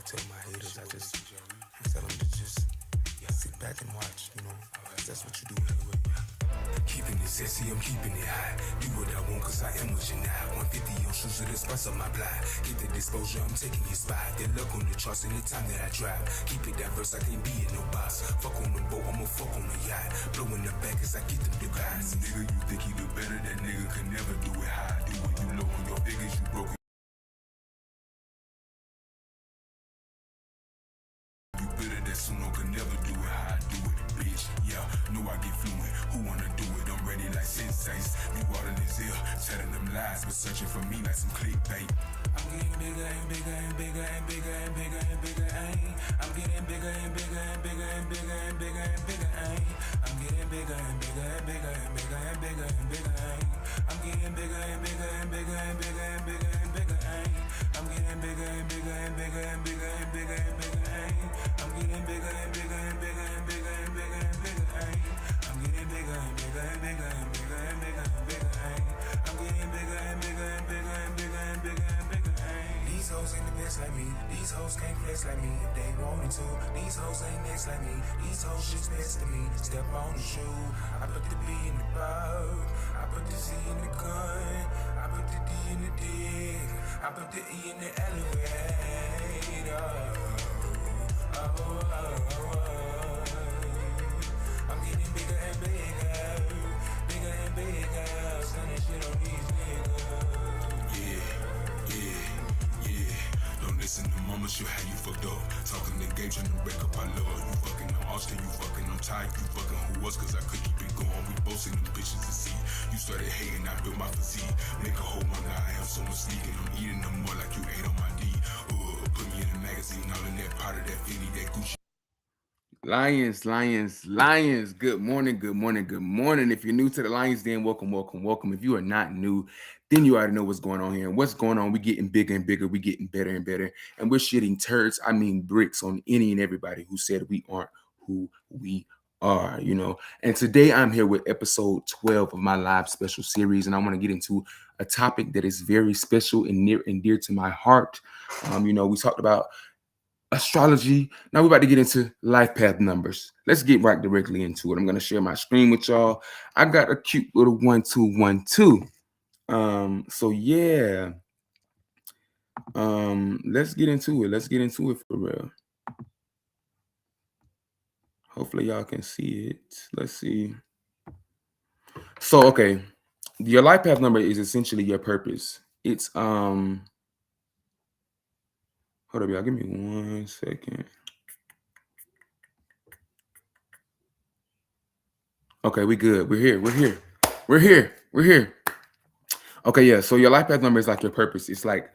tell my haters, I tell them to just sit back and watch, cause that's what you do anyway. Keeping it sexy, I'm keeping it high. Do what I want, cause I am what you now. 150 on shoes to the spots on my blind. Get the exposure, I'm taking your spot. Good luck on the charts anytime that I drive. Keep it diverse, I can't be in no box. Fuck on the boat, I'ma fuck on the yacht. Blowing the back as I get them the guys. Nigga, you think you do better, that nigga can never do it high. Do what you low on your figures, you broke. You better that Suno can never do it how I do it, bitch. Yeah, know I get fluent. Who wanna do it? I'm ready like sensates. You out in his ear, telling them lies, but searching for me like some clickbait. I'm getting bigger and bigger and bigger and bigger and bigger and bigger. I'm getting bigger and bigger and bigger and bigger and bigger and bigger. I'm getting bigger and bigger and bigger and bigger and bigger and bigger. I'm getting bigger and bigger and bigger and bigger and bigger and bigger. I'm getting bigger and bigger and bigger and bigger and bigger and bigger. I'm getting bigger and bigger and bigger and bigger and bigger and bigger. I'm getting bigger and bigger and bigger and bigger and bigger and bigger. I'm getting bigger and bigger and bigger and bigger and bigger and bigger. These hoes ain't the best like me. These hoes can't flex like me if they wanted to. These hoes ain't next like me. These hoes just next to me. Step on the shoe. I put the B in the bow. I put the C in the gun. I put the D in the dick. I put the E in the elevator. I'm getting bigger and bigger, bigger and bigger, stunning shit on these niggas. Yeah. Don't listen to mama, she'll have you fucked up. Talking the game, trying to break up our love. You fucking on Austin, you fucking on Ty, you fucking who was, cause I could keep it going. We both seen them bitches to see. You started hating, I built my physique. Make a whole one, I have so much sneaking. I'm eating them more like you ate on my D. Put me in a magazine, all in that part of that Fendi, that Gucci. Lions. Good morning. If you're new to the Lions, then welcome. If you are not new, then you already know what's going on here. And what's going on, we getting bigger and bigger, we getting better and better. And we're shitting turds, I mean bricks, on any and everybody who said we aren't who we are, And today I'm here with episode 12 of my live special series. And I want to get into a topic that is very special and near and dear to my heart. We talked about astrology. Now we're about to get into life path numbers. Let's get right directly into it. I'm going to share my screen with y'all. I got a cute little 1-2-1-2. So yeah. Let's get into it for real. Hopefully y'all can see it. Let's see. So okay, your life path number is essentially your purpose. It's hold up, y'all. Give me 1 second. Okay, we good. We're here. Okay, yeah. So your life path number is like your purpose. It's like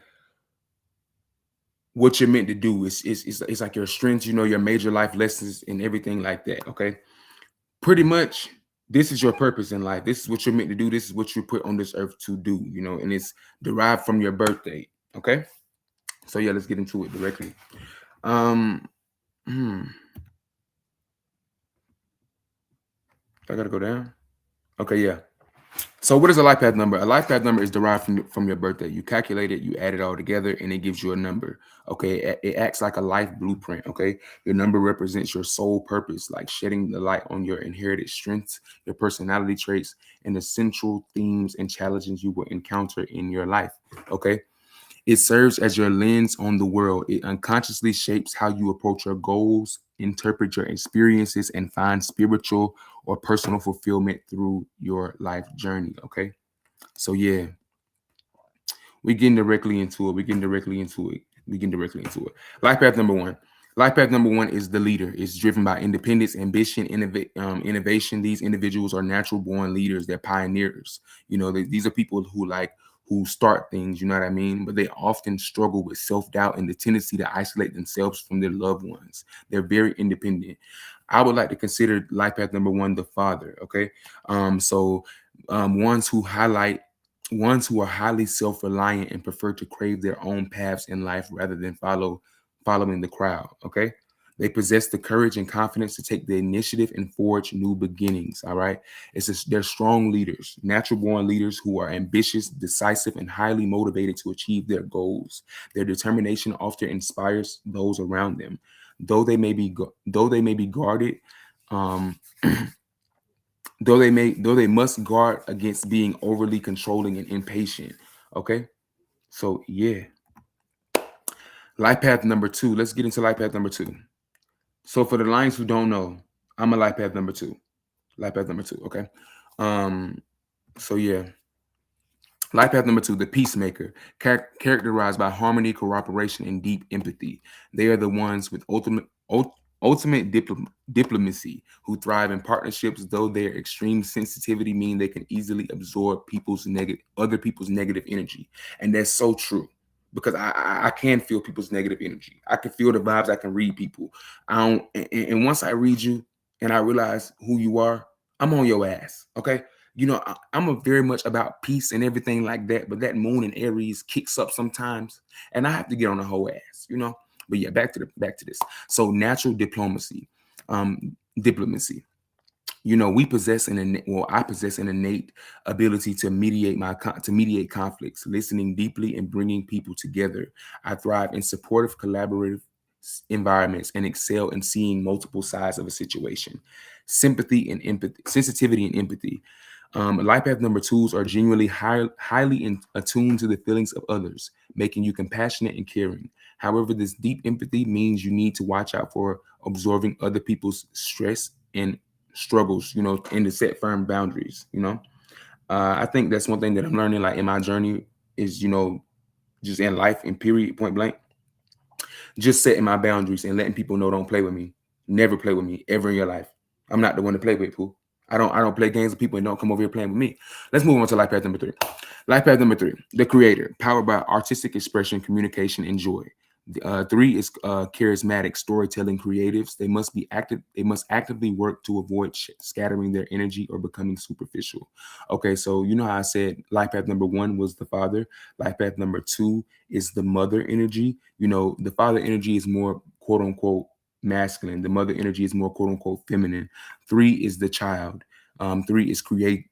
what you're meant to do. It's like your strengths, your major life lessons and everything like that. Okay. Pretty much this is your purpose in life. This is what you're meant to do. This is what you put on this earth to do, and it's derived from your birth date. Okay. So yeah, let's get into it directly. I gotta go down. Okay, yeah. So what is a life path number? A life path number is derived from your birthday. You calculate it, you add it all together, and it gives you a number. Okay, it acts like a life blueprint. Okay, your number represents your sole purpose, like shedding the light on your inherited strengths, your personality traits, and the central themes and challenges you will encounter in your life. Okay, it serves as your lens on the world. It unconsciously shapes how you approach your goals, interpret your experiences, and find spiritual or personal fulfillment through your life journey. Okay. So, yeah, we're getting directly into it. Life path number one. Life path number one is the leader. It's driven by independence, ambition, innovation. These individuals are natural born leaders. They're pioneers. These are people who start things, you know what I mean? But they often struggle with self-doubt and the tendency to isolate themselves from their loved ones. They're very independent. I would like to consider life path number one the father, okay? Ones who are highly self-reliant and prefer to crave their own paths in life rather than following the crowd, okay? They possess the courage and confidence to take the initiative and forge new beginnings. All right. They're strong leaders, natural born leaders who are ambitious, decisive, and highly motivated to achieve their goals. Their determination often inspires those around them. Though they may be guarded, um, though they must guard against being overly controlling and impatient. Okay. So yeah. Life path number two. Let's get into life path number two. So for the Lions who don't know, I'm a life path number two. Life path number two. Okay. Um. So yeah, life path number two, the peacemaker, characterized by harmony, cooperation, and deep empathy. They are the ones with ultimate diplomacy who thrive in partnerships, though their extreme sensitivity mean they can easily absorb other people's negative energy, and that's so true. Because I can feel people's negative energy. I can feel the vibes. I can read people. I don't. And once I read you and I realize who you are, I'm on your ass. Okay, I'm a very much about peace and everything like that. But that moon in Aries kicks up sometimes, and I have to get on the whole ass. But yeah, back to this. So natural diplomacy. We possess an innate, well, I possess an innate ability to mediate conflicts, listening deeply and bringing people together. I thrive in supportive, collaborative environments and excel in seeing multiple sides of a situation. Sensitivity and empathy. Life path number twos are genuinely highly attuned to the feelings of others, making you compassionate and caring. However, this deep empathy means you need to watch out for absorbing other people's stress and struggles, and to set firm boundaries. I think that's one thing that I'm learning, like in my journey, is just in life, in period, point blank, just setting my boundaries and letting people know don't play with me. Never play with me ever in your life. I'm not the one to play with, Pooh. I don't play games with people and don't come over here playing with me. Let's move on to life path number three. Life path number three, the creator, powered by artistic expression, communication, and joy. Three is charismatic storytelling creatives. They must be active. They must actively work to avoid scattering their energy or becoming superficial. Okay, so you know how I said life path number one was the father. Life path number two is the mother energy. The father energy is more quote unquote masculine. The mother energy is more quote unquote feminine. Three is the child. Three is creative.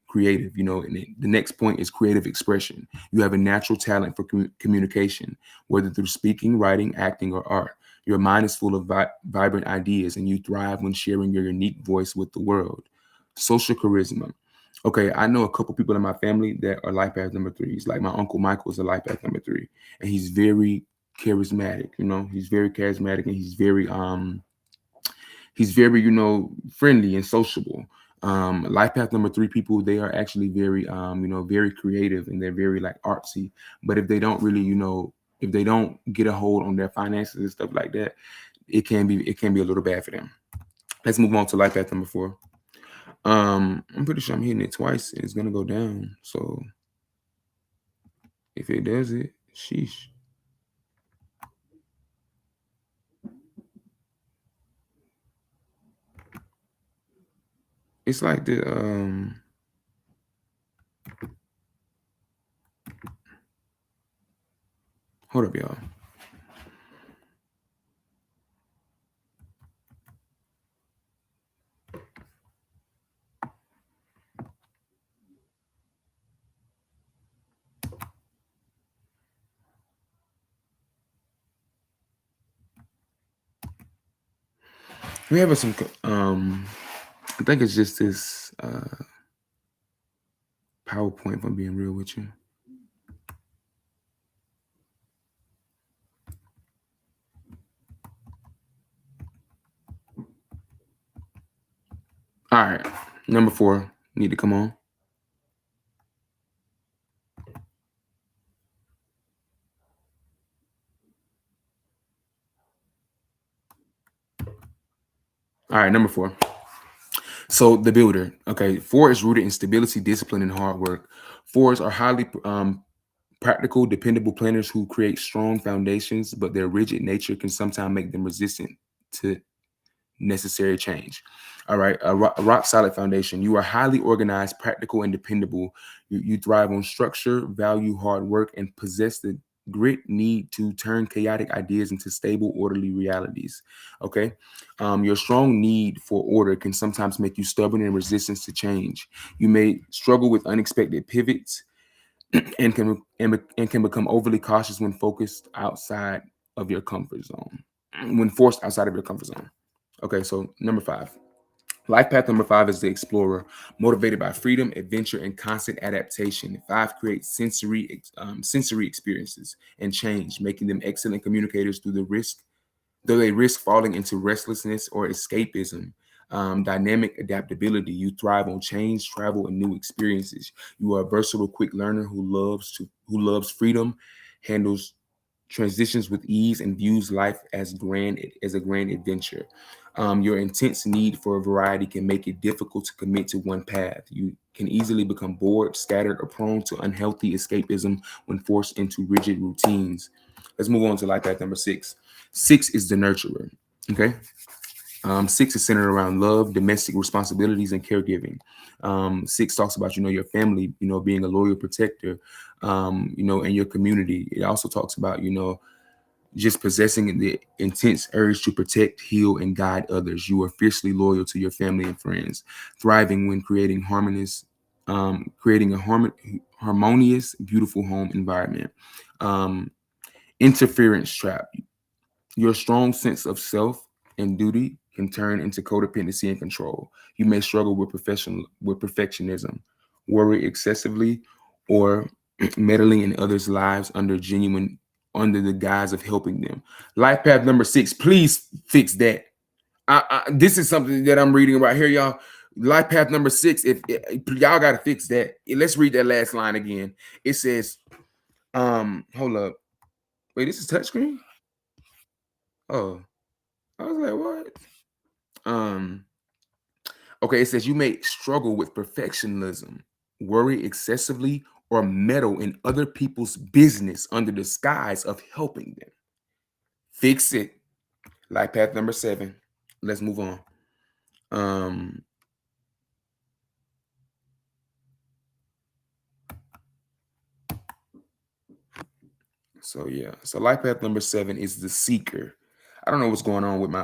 And the next point is creative expression. You have a natural talent for communication, whether through speaking, writing, acting, or art. Your mind is full of vibrant ideas, and you thrive when sharing your unique voice with the world. Social charisma. Okay, I know a couple people in my family that are life path number threes. Like my uncle Michael is a life path number three, and he's very charismatic. He's very charismatic, and he's very friendly and sociable. Life path number three people, they are actually very very creative, and they're very like artsy. But if they don't get a hold on their finances and stuff like that, it can be a little bad for them. Let's move on to life path number four. I'm pretty sure I'm hitting it twice and it's gonna go down. So if it does it, sheesh. It's like the. Hold up, y'all. We have some. I think it's just this PowerPoint. If I'm being real with you. All right, number four need to come on. All right, number four. So the builder. Okay, four is rooted in stability, discipline, and hard work. Fours are highly practical, dependable planners who create strong foundations, but their rigid nature can sometimes make them resistant to necessary change. All right, a rock solid foundation. You are highly organized, practical, and dependable. You thrive on structure, value hard work, and possess grit need to turn chaotic ideas into stable, orderly realities. Okay. Your strong need for order can sometimes make you stubborn and resistant to change. You may struggle with unexpected pivots and can become overly cautious when focused outside of your comfort zone, when forced outside of your comfort zone. Okay, so number 5. Life path number 5 is the explorer, motivated by freedom, adventure, and constant adaptation. 5 creates sensory experiences and change, making them excellent communicators though they risk falling into restlessness or escapism. Dynamic adaptability. You thrive on change, travel, and new experiences. You are a versatile, quick learner who loves freedom, handles transitions with ease, and views life as a grand adventure. Your intense need for variety can make it difficult to commit to one path. You can easily become bored, scattered, or prone to unhealthy escapism when forced into rigid routines. Let's move on to life path number 6. 6 is the nurturer. Okay. 6 is centered around love, domestic responsibilities, and caregiving. 6 talks about, your family, being a loyal protector, and your community. It also talks about, just possessing the intense urge to protect, heal, and guide others. You are fiercely loyal to your family and friends, thriving when creating a harmonious, beautiful home environment. Um, Interference trap. Your strong sense of self and duty can turn into codependency and control. You may struggle with perfectionism, worry excessively, or meddling in others' lives under the guise of helping them. Life path number 6. Please fix that. This is something that I'm reading right here, y'all. Life path number 6. If y'all gotta fix that. Let's read that last line again. It says, hold up. Wait, this is touchscreen? Oh, I was like, what? Um, okay, it says you may struggle with perfectionism, worry excessively, or meddle in other people's business under the guise of helping them. Fix it. Life path number 7. Let's move on. Um, so yeah. So life path number 7 is the seeker. I don't know what's going on with my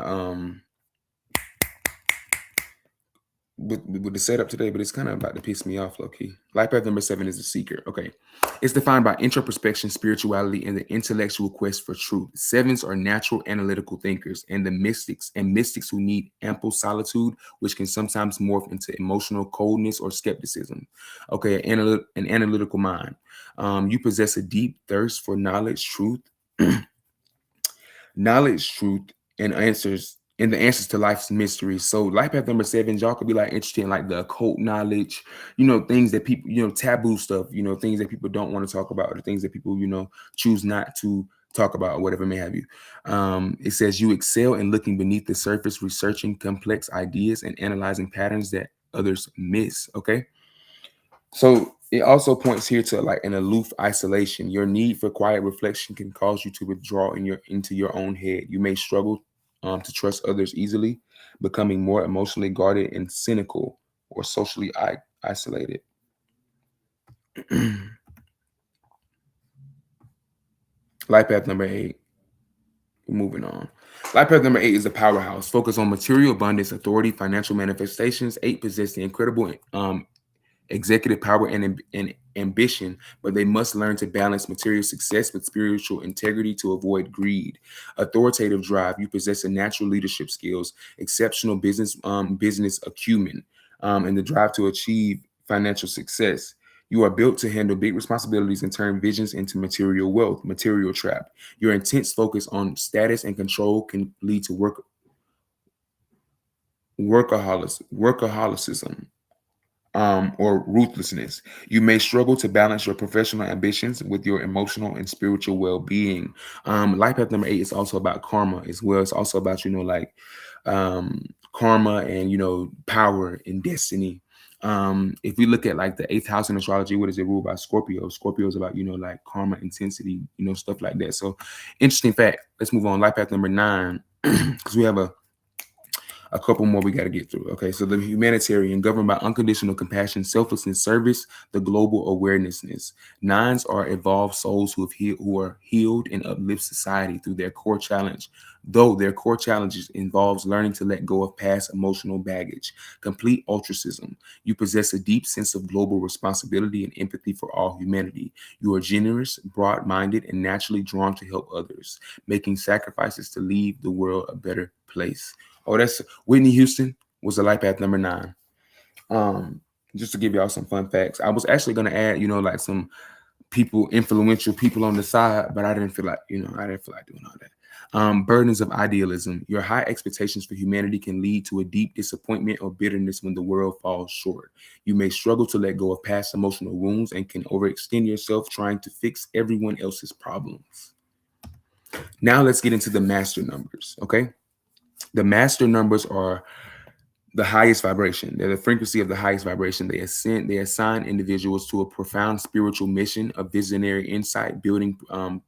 with the setup today, but it's kind of about to piss me off, low key. Life path number 7 is the seeker. Okay. It's defined by introspection, spirituality, and the intellectual quest for truth. Sevens are natural analytical thinkers, and the mystics who need ample solitude, which can sometimes morph into emotional coldness or skepticism. Okay, an analytical mind. You possess a deep thirst for knowledge, truth, and the answers to life's mysteries. So life path number 7, y'all could be like interested in like the occult knowledge, things that people, taboo stuff, things that people don't want to talk about, or things that people, choose not to talk about, or whatever may have you. It says you excel in looking beneath the surface, researching complex ideas and analyzing patterns that others miss. Okay. So it also points here to like an aloof isolation. Your need for quiet reflection can cause you to withdraw into your own head. You may struggle to trust others easily, becoming more emotionally guarded and cynical or socially isolated. Life path number 8. Moving on. Life path number 8 is the powerhouse. Focus on material abundance, authority, financial manifestations. 8 possess the incredible executive power and ambition, but they must learn to balance material success with spiritual integrity to avoid greed. Authoritative drive. You possess a natural leadership skills, exceptional business acumen, and the drive to achieve financial success. You are built to handle big responsibilities and turn visions into material wealth. Material trap. Your intense focus on status and control can lead to workaholicism, or ruthlessness. You may struggle to balance your professional ambitions with your emotional and spiritual well-being. Life path number 8 is also about karma as well. It's also about, like karma and, power and destiny. If we look at like the 8th house in astrology, what is it ruled by? Scorpio. Scorpio is about, like karma, intensity, stuff like that. So interesting fact. Let's move on. Life path number 9, because we have A couple more we got to get through. Okay, so the humanitarian, governed by unconditional compassion, selflessness, service, the global awarenessness. Nines are evolved souls who are healed and uplift society through their core challenge. Though their core challenges involves learning to let go of past emotional baggage. Complete altruism. You possess a deep sense of global responsibility and empathy for all humanity. You are generous, broad-minded, and naturally drawn to help others, making sacrifices to leave the world a better place. Oh, that's Whitney Houston was the life path number 9. Um, just to give y'all some fun facts, I was actually gonna add, like some people, influential people on the side, but I didn't feel like, I didn't feel like doing all that. Burdens of idealism. Your high expectations for humanity can lead to a deep disappointment or bitterness when the world falls short. You may struggle to let go of past emotional wounds and can overextend yourself trying to fix everyone else's problems. Now let's get into the master numbers, okay? The master numbers are the highest vibration. They're the frequency of the highest vibration. They assign individuals to a profound spiritual mission, a visionary insight, building,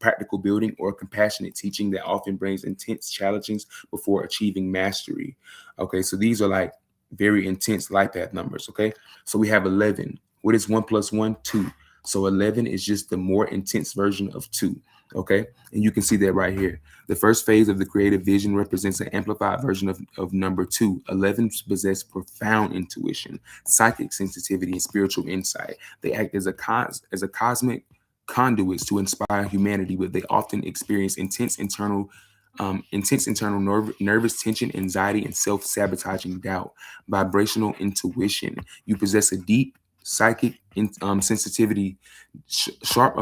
practical building, or compassionate teaching that often brings intense challenges before achieving mastery. Okay, so these are like very intense life path numbers. Okay, so we have 11. What is 1 plus 1? 2. So 11 is just the more intense version of 2. Okay, and you can see that right here. The first phase of the creative vision represents an amplified version of number 2. 11s possess profound intuition, psychic sensitivity, and spiritual insight. They act as a cosmic conduits to inspire humanity, but they often experience intense internal nervous tension, anxiety, and self-sabotaging doubt. Vibrational intuition. You possess a deep psychic sensitivity, sharp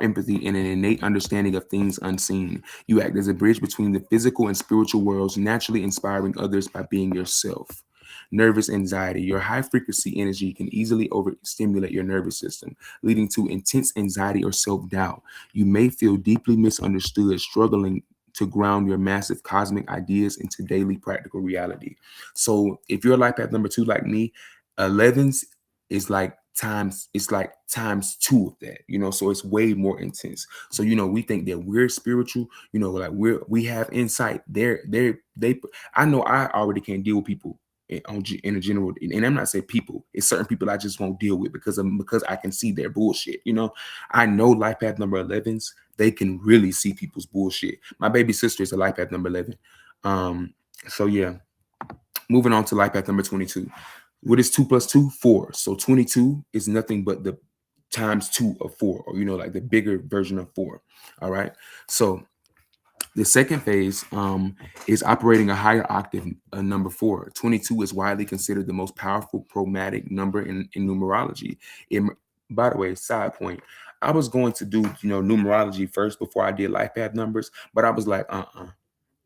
empathy, and an innate understanding of things unseen. You act as a bridge between the physical and spiritual worlds, naturally inspiring others by being yourself. Nervous anxiety. Your high frequency energy can easily overstimulate your nervous system, leading to intense anxiety or self doubt. You may feel deeply misunderstood, struggling to ground your massive cosmic ideas into daily practical reality. So, if you're life path number 2 like me, 11s is like times 2 of that, so it's way more intense. So we think that we're spiritual, like we have insight. They I know I already can't deal with people in a general, and I'm not saying people, it's certain people I just won't deal with because I can see their bullshit. I know life path number 11s, they can really see people's bullshit. My baby sister is a life path number 11. So yeah, moving on to life path number 22. What is 2 plus 2? 4. So 22 is nothing but the times 2 of 4, or like the bigger version of 4. All right. So the second phase is operating a higher octave, number 4. 22 is widely considered the most powerful chromatic number in numerology. By the way, side point, I was going to do numerology first before I did life path numbers, but I was like,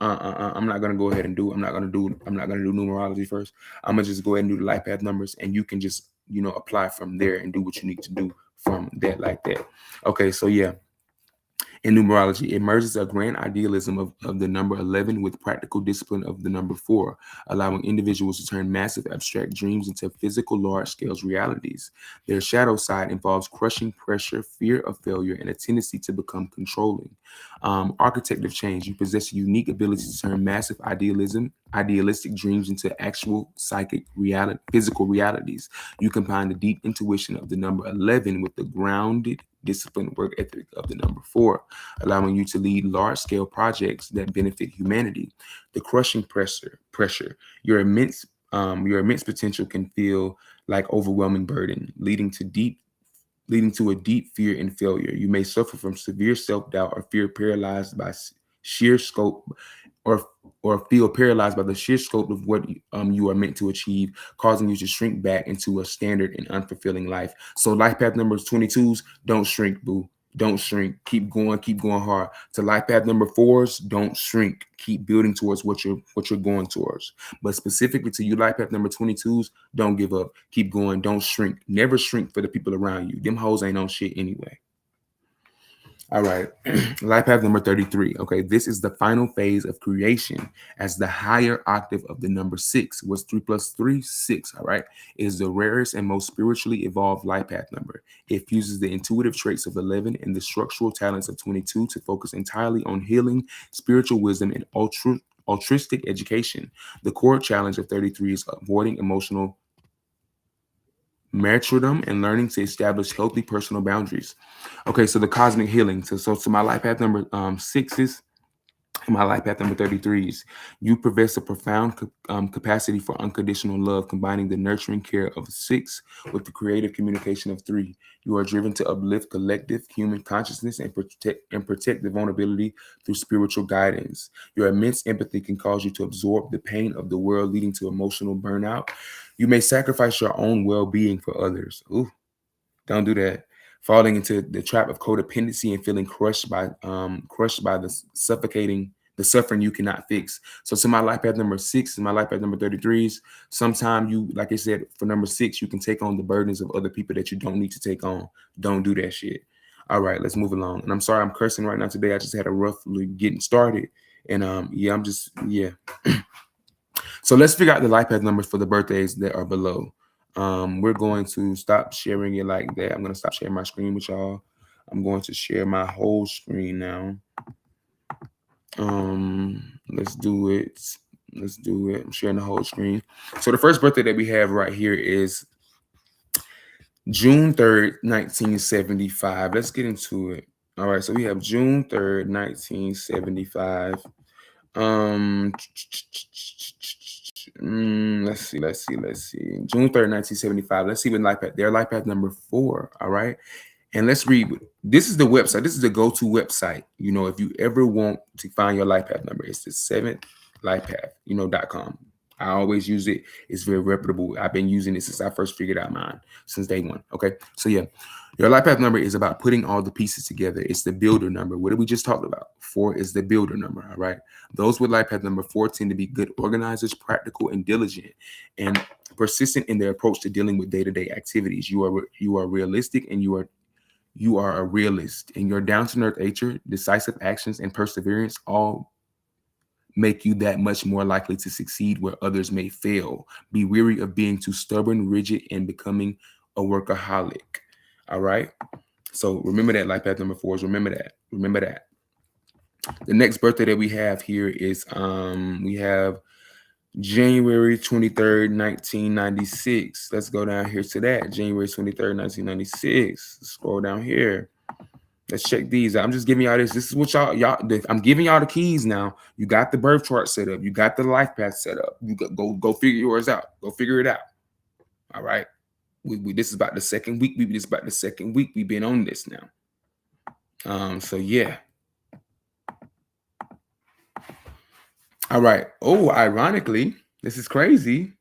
I'm not gonna go ahead and do. I'm not gonna do numerology first. I'm gonna just go ahead and do the life path numbers, and you can just apply from there and do what you need to do from that, like that. Okay, so yeah. In numerology, it merges a grand idealism of the number 11 with practical discipline of the number 4, allowing individuals to turn massive abstract dreams into physical large-scale realities. Their shadow side involves crushing pressure, fear of failure, and a tendency to become controlling. Architect of change, you possess a unique ability to turn massive idealistic dreams into actual psychic reality, physical realities. You combine the deep intuition of the number 11 with the grounded disciplined work ethic of the number 4, allowing you to lead large-scale projects that benefit humanity. The crushing pressure, your immense potential can feel like overwhelming burden, leading to a deep fear and failure. You may suffer from severe self-doubt or fear paralyzed by sheer scope or feel paralyzed by the sheer scope of what you are meant to achieve, causing you to shrink back into a standard and unfulfilling life. So life path numbers 22s, don't shrink, boo. Don't shrink. Keep going hard. To life path number 4s, don't shrink. Keep building towards what you're going towards. But specifically to you life path number 22s, don't give up. Keep going. Don't shrink. Never shrink for the people around you. Them hoes ain't on shit anyway. All right. Life path number 33. Okay. This is the final phase of creation as the higher octave of the number 6. What's 3 plus 3? 6. All right. It is the rarest and most spiritually evolved life path number. It fuses the intuitive traits of 11 and the structural talents of 22 to focus entirely on healing, spiritual wisdom, and altruistic education. The core challenge of 33 is avoiding emotional martyrdom and learning to establish healthy personal boundaries. Okay, so the cosmic healing. So my life path number 6 is my life path number 33 is you possess a profound capacity for unconditional love, combining the nurturing care of 6 with the creative communication of 3. You are driven to uplift collective human consciousness and protect the vulnerability through spiritual guidance. Your immense empathy can cause you to absorb the pain of the world, leading to emotional burnout. You may sacrifice your own well-being for others. Ooh, don't do that. Falling into the trap of codependency and feeling crushed by the suffering you cannot fix. So to my life path number 6 and my life path number 33s, sometimes you, like I said, for number 6, you can take on the burdens of other people that you don't need to take on. Don't do that shit. All right, let's move along. And I'm sorry I'm cursing right now today. I just had a rough getting started. And yeah. So let's figure out the life path numbers for the birthdays that are below. We're going to stop sharing it like that. I'm going to stop sharing my screen with y'all. I'm going to share my whole screen now. Let's do it. I'm sharing the whole screen. So the first birthday that we have right here is June 3rd, 1975. Let's get into it. All right, so we have June 3rd, 1975. Let's see. June 3rd, 1975. Let's see what life path. Their life path number 4. All right. And let's read. This is the website. This is the go-to website. You know, if you ever want to find your life path number, it's the 7th life path, .com. I always use it. It's very reputable. I've been using it since I first figured out mine, since day one. Okay. So yeah, your life path number is about putting all the pieces together. It's the builder number. What did we just talk about? 4 is the builder number. All right. Those with life path number 4 tend to be good organizers, practical and diligent, and persistent in their approach to dealing with day-to-day activities. You are realistic, and you are a realist. In your down-to-earth nature, decisive actions, and perseverance all make you that much more likely to succeed where others may fail. Be weary of being too stubborn, rigid, and becoming a workaholic. All right. So remember that, life path number 4s. Remember that. The next birthday that we have here is we have January 23rd, 1996. Let's go down here to that. January 23rd, 1996. Scroll down here. Let's check these out. I'm just giving y'all this. This is what y'all. I'm giving y'all the keys now. You got the birth chart set up. You got the life path set up. You go figure yours out. Go figure it out. All right. This is about the second week. This is about the second week we've been on this now. So yeah. All right. Oh, ironically, this is crazy.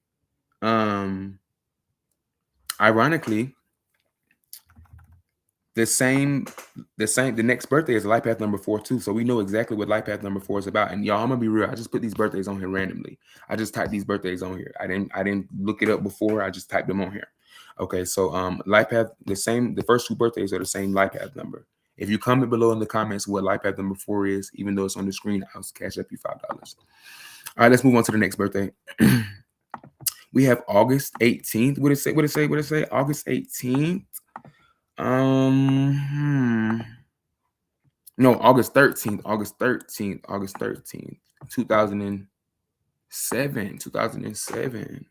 Ironically, the next birthday is life path number 4 too. So we know exactly what life path number 4 is about. And y'all, I'm gonna be real. I just put these birthdays on here randomly. I just typed these birthdays on here. I didn't look it up before. I just typed them on here. Okay, so life path, the first 2 birthdays are the same life path number. If you comment below in the comments what life path number 4 is, even though it's on the screen, I'll cash up you $5. All right, let's move on to the next birthday. We have August 18th. What did it say? August 18th. No, August 13th. 2007.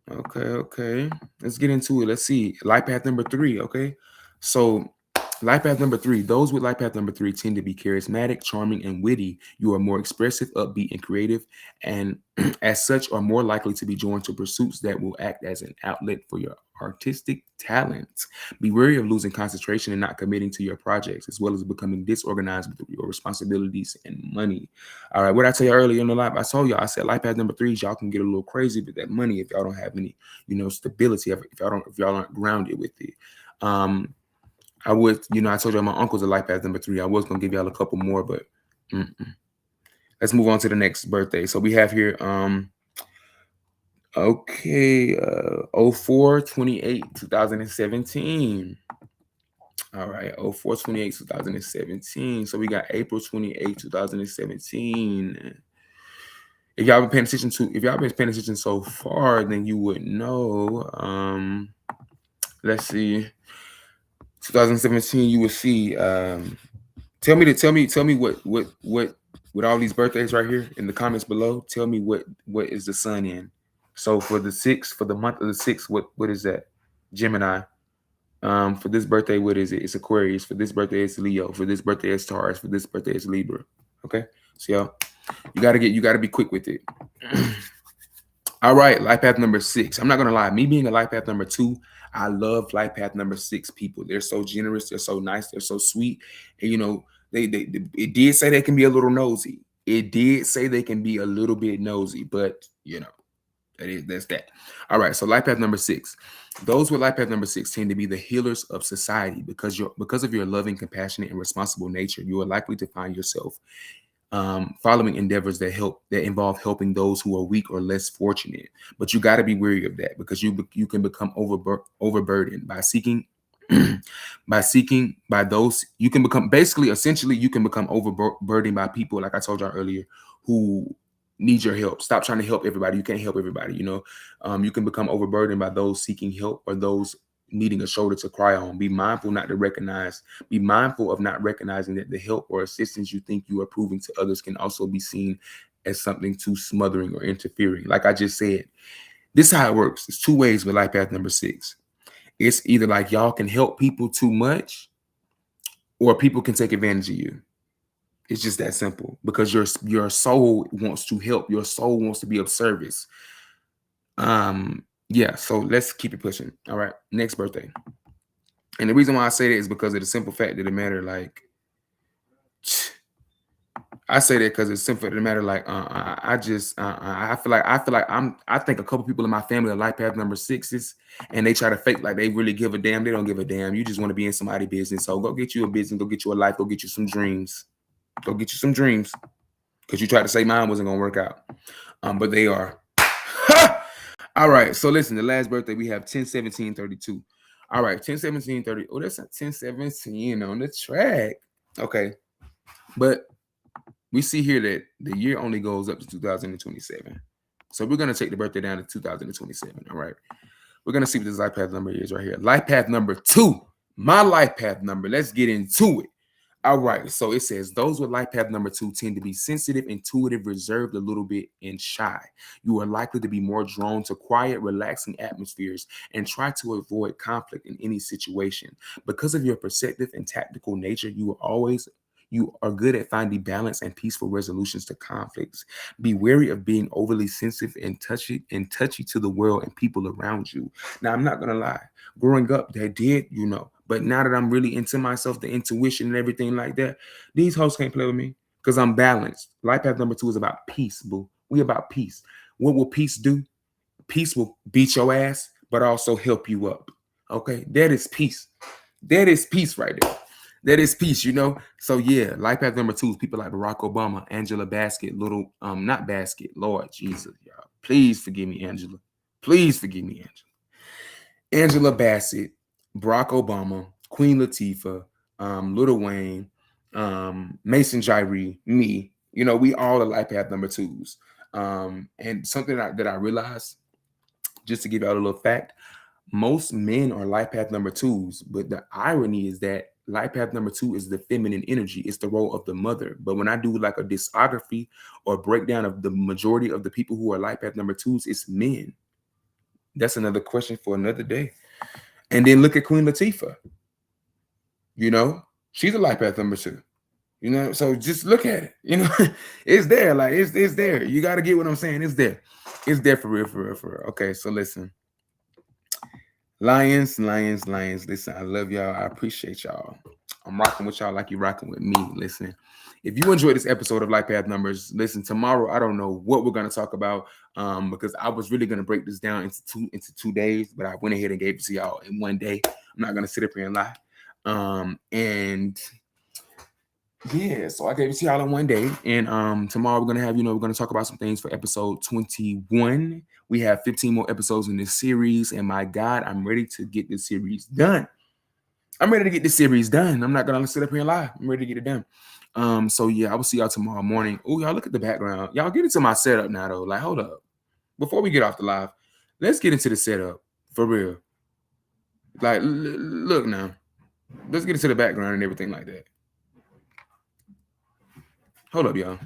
Okay. Let's get into it. Let's see. Life path number 3. Okay. So life path number 3. Those with life path number 3 tend to be charismatic, charming, and witty. You are more expressive, upbeat, and creative, and as such are more likely to be drawn to pursuits that will act as an outlet for your artistic talents. Be wary of losing concentration and not committing to your projects, as well as becoming disorganized with your responsibilities and money. All right, what I tell you earlier in the live, I told y'all, I said life path number 3, y'all can get a little crazy with that money if y'all don't have any, stability, if y'all aren't grounded with it. I would, I told y'all my uncle's a life path number 3. I was gonna give y'all a couple more, but let's move on to the next birthday. So we have here, 04/28/2017. All right, 04/28/2017. So we got April 28, 2017. If y'all been paying attention so far, then you would know. Let's see. 2017, you will see. Tell me what with all these birthdays right here in the comments below, tell me what is the sun in. So for the sixth, for the month of the sixth, what is that? Gemini. For this birthday, what is it? It's Aquarius. For this birthday, it's Leo. For this birthday, it's Taurus. For this birthday, it's Libra. Okay, so y'all, you gotta be quick with it. All right, life path number 6. I'm not gonna lie, me being a life path number 2, I love life path number 6 people. They're so generous, they're so nice, they're so sweet, and they it did say they can be a little nosy. It did say they can be a little bit nosy, but that's that. All right, so life path number 6. Those with life path number 6 tend to be the healers of society because of your loving, compassionate, and responsible nature. You are likely to find yourself following endeavors that involve helping those who are weak or less fortunate. But you got to be wary of that because you can become overburdened by seeking by those. You can become essentially you can become overburdened by people, like I told y'all earlier, who need your help. Stop trying to help everybody. You can't help everybody. You can become overburdened by those seeking help or those needing a shoulder to cry on. Be mindful of not recognizing that the help or assistance you think you are proving to others can also be seen as something too smothering or interfering. Like I just said, this is how it works. It's two ways with life path number 6. It's either like y'all can help people too much or people can take advantage of you. It's just that simple because your soul wants to help. Your soul wants to be of service. Yeah, so let's keep it pushing. All right, next birthday. And the reason why I say that is because of the simple fact of the matter, like, I say that because it's simple of the matter, like, I feel like I think a couple people in my family are life path number 6s, and they try to fake like they really give a damn. They don't give a damn. You just want to be in somebody's business. So go get you a business, go get you a life, go get you some dreams. Go get you some dreams. Because you tried to say mine wasn't gonna work out. But they are. All right, so listen, the last birthday we have 10/17/32. All right, 10/17/30. Oh, that's a 10/17 on the track. Okay, but we see here that the year only goes up to 2027. So we're gonna take the birthday down to 2027. All right, we're gonna see what this life path number is right here. Life path number 2, my life path number. Let's get into it. All right, so it says those with life path number 2 tend to be sensitive, intuitive, reserved a little bit, and shy. You are likely to be more drawn to quiet, relaxing atmospheres and try to avoid conflict in any situation. Because of your perceptive and tactical nature, you are good at finding balance and peaceful resolutions to conflicts. Be wary of being overly sensitive and touchy to the world and people around you. Now, I'm not gonna lie. Growing up, that did, but now that I'm really into myself, the intuition and everything like that, these hoes can't play with me because I'm balanced. Life path number 2 is about peace, boo. We about peace. What will peace do? Peace will beat your ass, but also help you up. Okay, that is peace. That is peace right there. That is peace, So yeah, life path number 2 is people like Barack Obama, Angela Bassett, not Basket, Lord Jesus, y'all. Please forgive me, Angela. Please forgive me, Angela. Angela Bassett, Barack Obama, Queen Latifah, Lil Wayne, Mason Jyree, me. We all are life path number 2s. And something that I realized, just to give out a little fact, most men are life path number 2s, but the irony is that life path number 2 is the feminine energy. It's the role of the mother. But when I do like a discography or breakdown of the majority of the people who are life path number 2s, it's men. That's another question for another day. And then look at Queen Latifah. She's a life path number 2. So just look at it. It's there. Like it's there. You got to get what I'm saying. It's there. It's there for real, for real, for real. Okay, so listen. Lions. Listen, I love y'all. I appreciate y'all. I'm rocking with y'all like you're rocking with me. Listen, if you enjoyed this episode of Life Path Numbers, listen, tomorrow, I don't know what we're going to talk about because I was really going to break this down into 2 days, but I went ahead and gave it to y'all in 1 day. I'm not going to sit up here and lie. And yeah, so I gave it to y'all in 1 day. And tomorrow we're gonna have, we're gonna talk about some things for episode 21. We have 15 more episodes in this series, and my God, I'm ready to get this series done. I'm ready to get this series done. I'm not gonna sit up here and lie. I'm ready to get it done. So yeah, I will see y'all tomorrow morning. Oh, y'all look at the background. Y'all get into my setup now though. Like, hold up. Before we get off the live, let's get into the setup for real. Like, look now. Let's get into the background and everything like that. Hold up, y'all.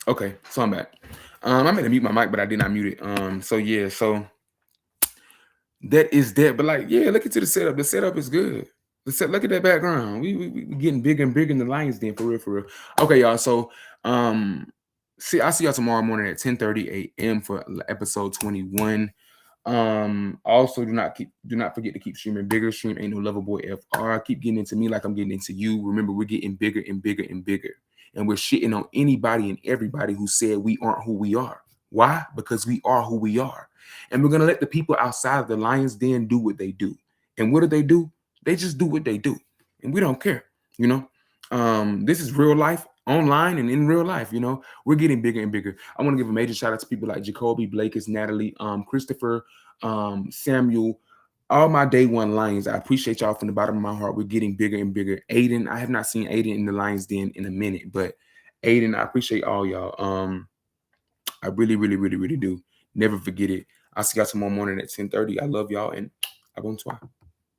Okay, so I'm back. I meant to mute my mic, but I did not mute it. So yeah, so that is that. But like, yeah, look into the setup. The setup is good. Look at that background. We getting bigger and bigger in the Lions Den, for real, for real. Okay, y'all. So I see y'all tomorrow morning at 10:30 a.m. for episode 21. Also do not forget to keep streaming bigger. Stream Ain't No Lover Boy FR. Keep getting into me like I'm getting into you. Remember, we're getting bigger and bigger and bigger. And we're shitting on anybody and everybody who said we aren't who we are. Why? Because we are who we are. And we're gonna let the people outside of the Lions Den do what they do. And what do? They just do what they do. And we don't care, you know. This is real life online and in real life, you know. We're getting bigger and bigger. I want to give a major shout out to people like Jacoby, Blakes, Natalie, Christopher, Samuel, all my day one Lions. I appreciate y'all from the bottom of my heart. We're getting bigger and bigger. Aiden, I have not seen Aiden in the Lions Den in a minute, but Aiden, I appreciate all y'all. I really, really, really, really do. Never forget it. I'll see y'all tomorrow morning at 10:30. I love y'all and I bonsoir.